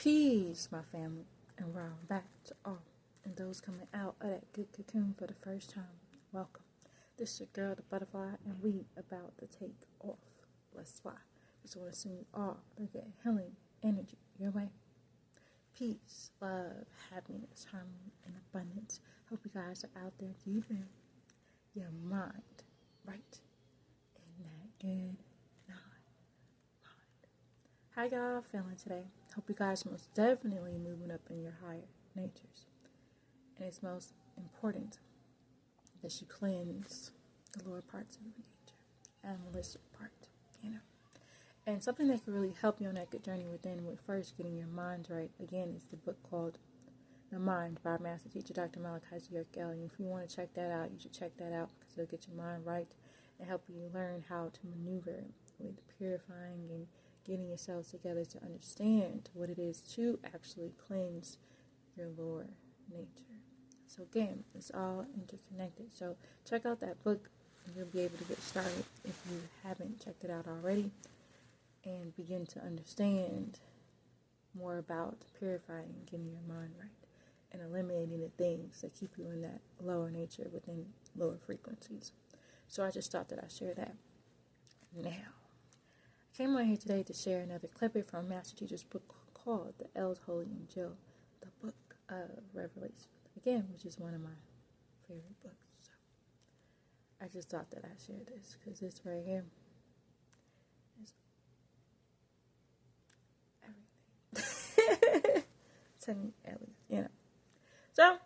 Peace, my family, and welcome back to all. And those coming out of that good cocoon for the first time, welcome. This is your girl, the butterfly, and we about to take off. Let's fly. Just want to send you all the good healing energy your way. Peace, love, happiness, harmony, and abundance. Hope you guys are out there keeping your mind right in that good mind. How y'all feeling today? Hope you guys most definitely moving up in your higher natures. And it's most important that you cleanse the lower parts of your nature and the lesser part, And something that can really help you on that good journey within with first getting your mind right, again, is the book called The Mind by Master Teacher Dr. Malachi. And if you want to check that out, you should check that out because it'll get your mind right and help you learn how to maneuver with purifying and getting yourselves together to understand what it is to actually cleanse your lower nature. So again, it's all interconnected. So check out that book and you'll be able to get started if you haven't checked it out already and begin to understand more about purifying and getting your mind right and eliminating the things that keep you in that lower nature within lower frequencies. So I just thought that I'd share that now. I came on here today to share another clip from Master Teacher's book called The L's Holy Injiyl, the Book of Revelation. Again, which is one of my favorite books. So I just thought that I'd share this because this right here is everything. To me, at least, So,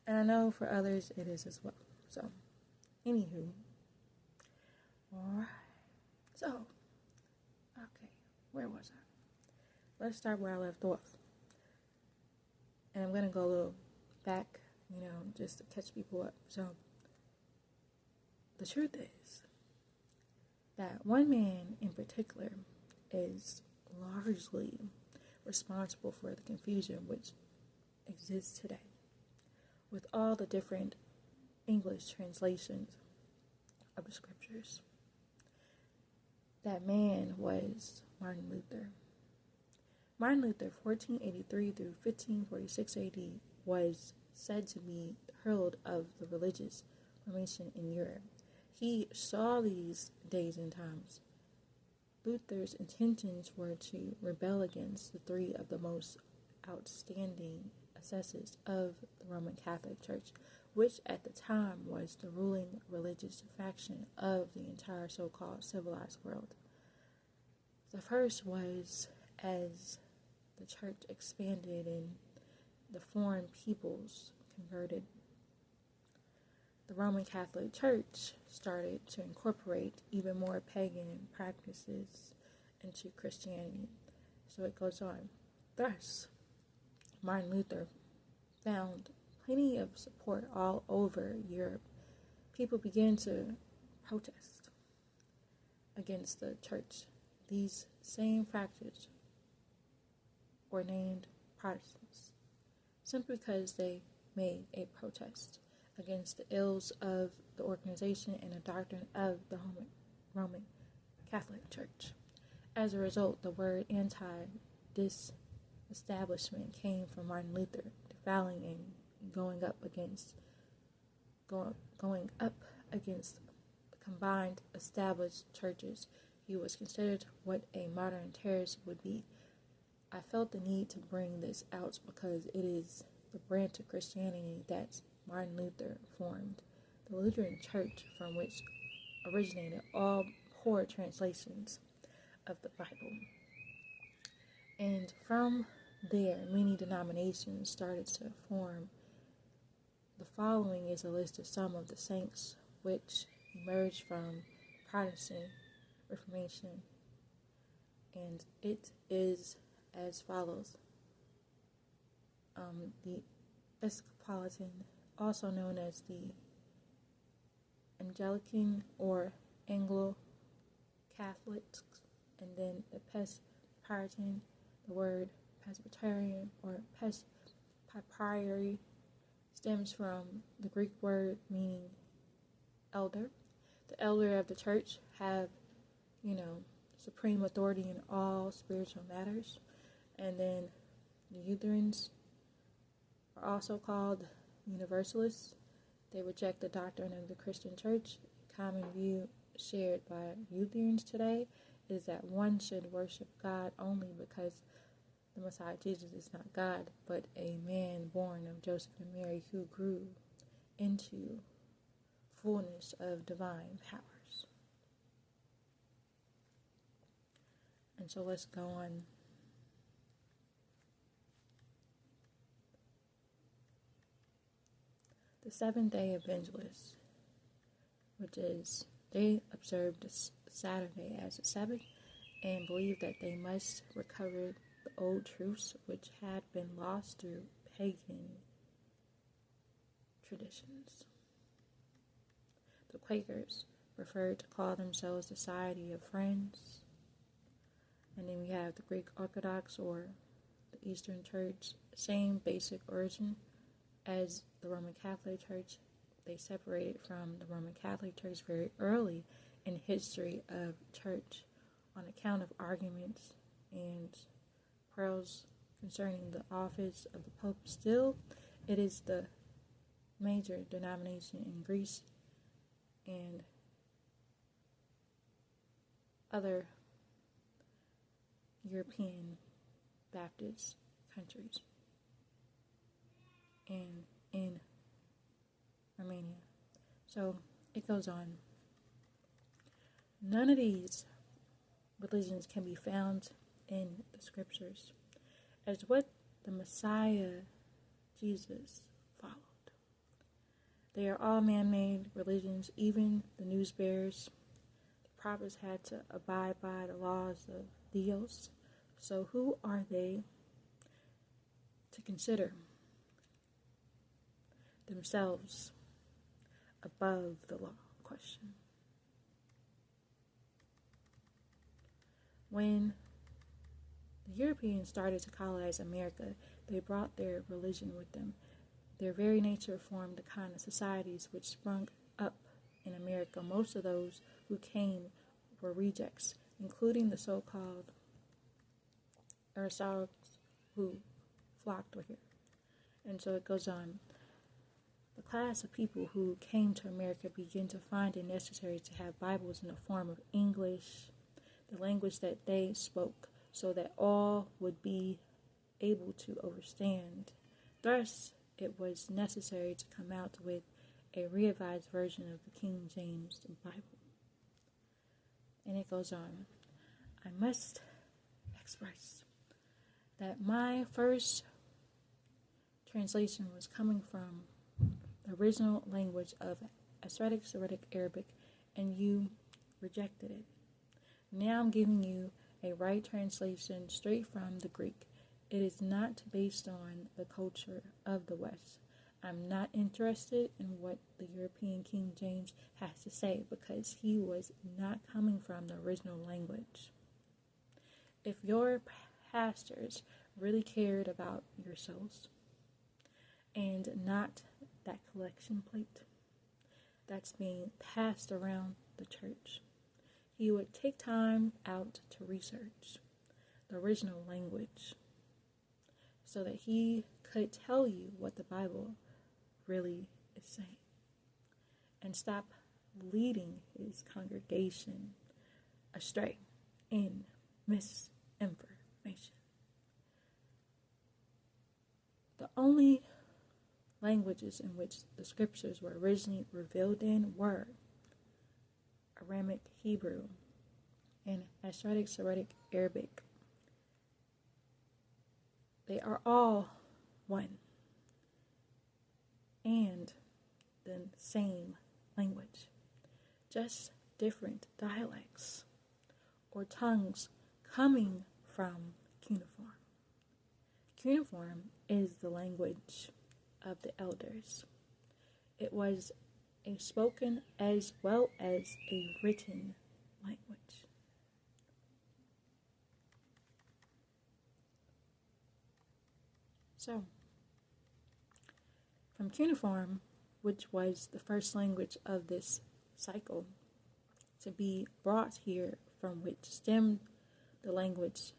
and I know for others it is as well. So, anywho, alright. So, okay, where was I? Let's start where I left off. And I'm going to go a little back, just to catch people up. So, the truth is that one man in particular is largely responsible for the confusion which exists today with all the different English translations of the scriptures. That man was Martin Luther. Martin Luther, 1483 through 1546 AD, was said to be the herald of the religious formation in Europe. He saw these days and times. Luther's intentions were to rebel against the three of the most outstanding assessors of the Roman Catholic Church, which at the time was the ruling religious faction of the entire so-called civilized world. The first was, as the church expanded and the foreign peoples converted, the Roman Catholic Church started to incorporate even more pagan practices into Christianity. So it goes on. Thus, Martin Luther found plenty of support all over Europe. People began to protest against the church. These same factors were named Protestants simply because they made a protest against the ills of the organization and the doctrine of the Roman Catholic Church. As a result, the word anti-disestablishment came from Martin Luther, defiling and going up against the combined established churches. He was considered what a modern terrorist would be. I felt the need to bring this out because it is the branch of Christianity that Martin Luther formed, the Lutheran Church, from which originated all poor translations of the Bible. And from there, many denominations started to form. The following is a list of some of the saints which emerged from Protestant Reformation, and it is as follows. The Episcopalian, also known as the Anglican or Anglo-Catholics, and then the Presbyterian. The word Presbyterian or Presbytery stems from the Greek word meaning elder. The elder of the church have, supreme authority in all spiritual matters. And then the Lutherans are also called Universalists. They reject the doctrine of the Christian church. A common view shared by Lutherans today is that one should worship God only because the Messiah Jesus is not God, but a man born of Joseph and Mary who grew into fullness of divine powers. And so let's go on. The Seventh-day Evangelists, which is they observed Saturday as a Sabbath and believed that they must recover the old truths which had been lost through pagan traditions. The Quakers preferred to call themselves the Society of Friends. And then we have the Greek Orthodox or the Eastern Church, same basic origin as the Roman Catholic Church. They separated from the Roman Catholic Church very early in history of church on account of arguments and quarrels concerning the office of the Pope. Still, it is the major denomination in Greece and other European Baptist countries and in Romania. So it goes on. None of these religions can be found in the scriptures as what the Messiah Jesus followed. They are all man-made religions, even the news bearers. The prophets had to abide by the laws of Dios. So who are they to consider themselves above the law? Question. When the Europeans started to colonize America, they brought their religion with them. Their very nature formed the kind of societies which sprung up in America. Most of those who came were rejects, including the so-called Aristocrats who flocked here. And so it goes on. The class of people who came to America began to find it necessary to have Bibles in the form of English, the language that they spoke, so that all would be able to understand. Thus, it was necessary to come out with a revised version of the King James Bible. And it goes on. I must express that my first translation was coming from the original language of Assyriac, Syriac, Arabic, and you rejected it. Now I'm giving you a right translation straight from the Greek. It is not based on the culture of the West. I'm not interested in what the European King James has to say because he was not coming from the original language. If your pastors really cared about your souls and not that collection plate that's being passed around the church, he would take time out to research the original language so that he could tell you what the Bible really is saying and stop leading his congregation astray in misinformation. The only languages in which the scriptures were originally revealed in were Aramaic Hebrew and Assyriac Syriac Arabic. They are all one and the same language, just different dialects or tongues coming from cuneiform. Cuneiform is the language of the elders. It was a spoken as well as a written language. So, from cuneiform, which was the first language of this cycle to be brought here, from which stemmed the language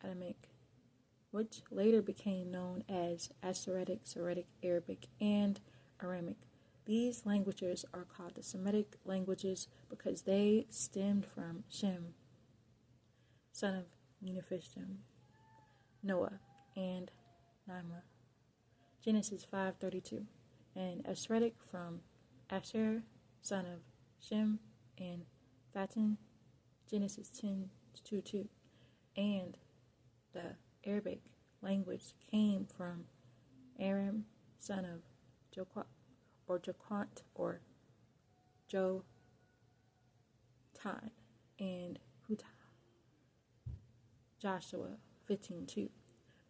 Aramaic, which later became known as Asoretic, Syriac, Arabic, and Aramic. These languages are called the Semitic languages because they stemmed from Shem, son of Unifishtim, Noah, and Naamah, Genesis 5:32, and Asoretic from Asher, son of Shem, and Phatin, Genesis 10:2, and the Arabic language came from Aram, son of Joquat, or Jotan, and Huta, Joshua 15:2.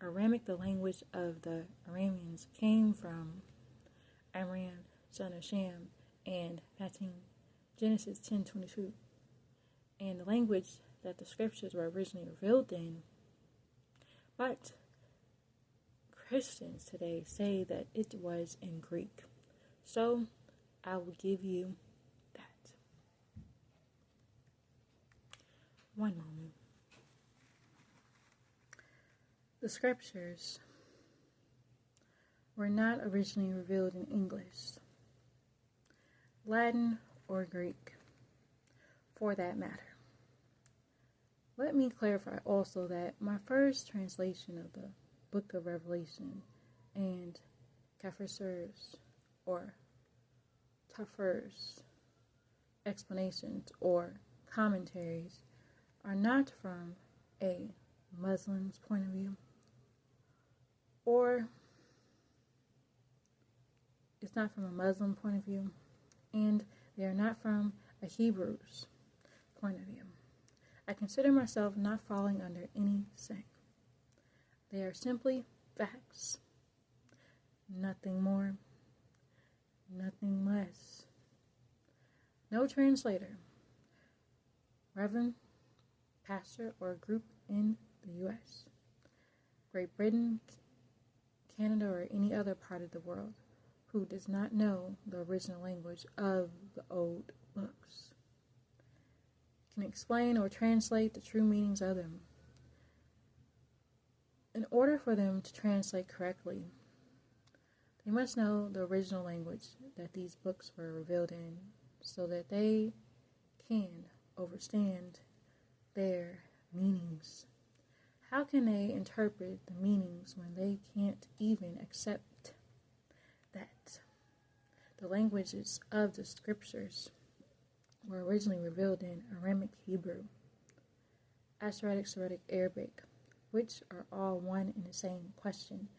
Aramic, the language of the Arameans, came from Amram, son of Shem, and Phatin, Genesis 10:22, and the language that the scriptures were originally revealed in. But Christians today say that it was in Greek. So I will give you that. One moment. The scriptures were not originally revealed in English, Latin, or Greek, for that matter. Let me clarify also that my first translation of the Book of Revelation and Kafir's or Tafir's explanations or commentaries are not from a Muslim's point of view, or it's not from a Muslim point of view, and they are not from a Hebrew's point of view. I consider myself not falling under any sect. They are simply facts. Nothing more, nothing less. No translator, reverend, pastor, or group in the U.S., Great Britain, Canada, or any other part of the world who does not know the original language of the old books can explain or translate the true meanings of them. In order for them to translate correctly, they must know the original language that these books were revealed in so that they can understand their meanings. How can they interpret the meanings when they can't even accept that the languages of the scriptures were originally revealed in Aramic, Hebrew, Asoretic, Syriac, Arabic, which are all one and the same question?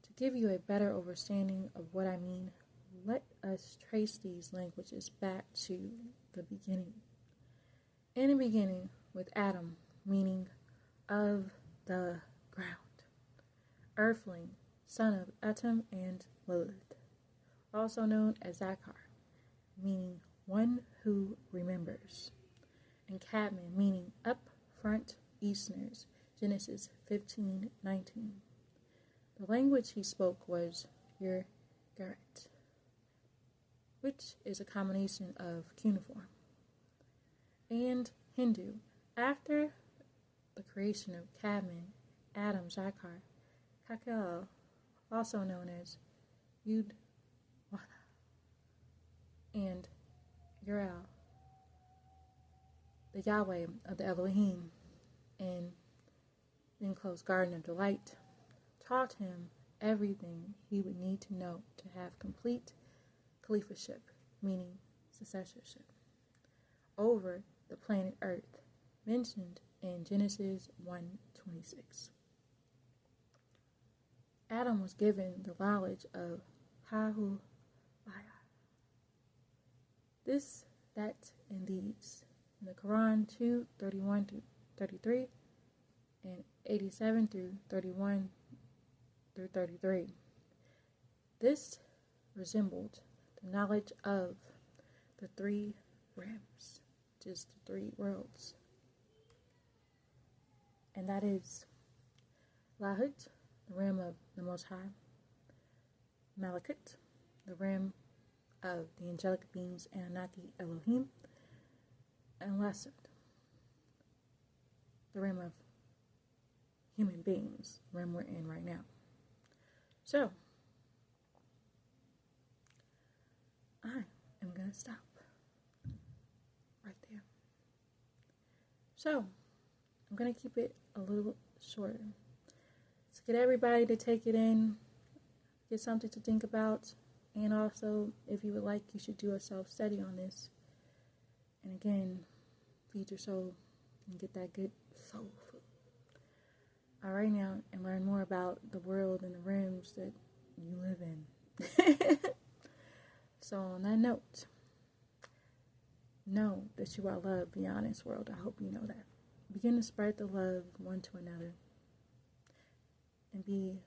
To give you a better understanding of what I mean, let us trace these languages back to the beginning. In the beginning, with Adam, meaning of the ground, earthling, son of Atum and Lilith, also known as Zakar, meaning one who remembers, and Cadman, meaning up front Easterners, Genesis 15:19. The language he spoke was Ur-Garet, which is a combination of cuneiform and Hindu. After the creation of Cadman, Adam, Zakar, Kakel, also known as Yud, and Uriel, the Yahweh of the Elohim, and the enclosed garden of delight, taught him everything he would need to know to have complete caliphship, meaning successorship, over the planet Earth, mentioned in Genesis 1:26. Adam was given the knowledge of Hahu Baya. This, that, and these. In the Quran 2:31-33 and 87-31-33. This resembled the knowledge of the three realms, which is the three worlds. And that is Lahut, the realm of the Most High, Malachi, the realm of the angelic beings and Anunnaki Elohim, and Lasud, the realm of human beings when we're in right now. So, I am going to stop right there. So, I'm going to keep it a little shorter. To get everybody to take it in, get something to think about, and also, if you would like, you should do a self-study on this. And again, feed your soul and get that good soul food. All right now, and learn more about the world and the rooms that you live in. So on that note, know that you are loved beyond this world. I hope you know that. Begin to spread the love one to another. And be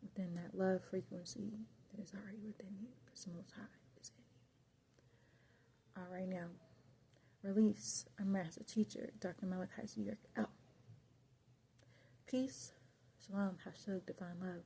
within that love frequency that is already within you. Because the Most High is in you. All right now. Release our master teacher, Dr. Malachi L. Peace. Shalom. Hashug. Divine love.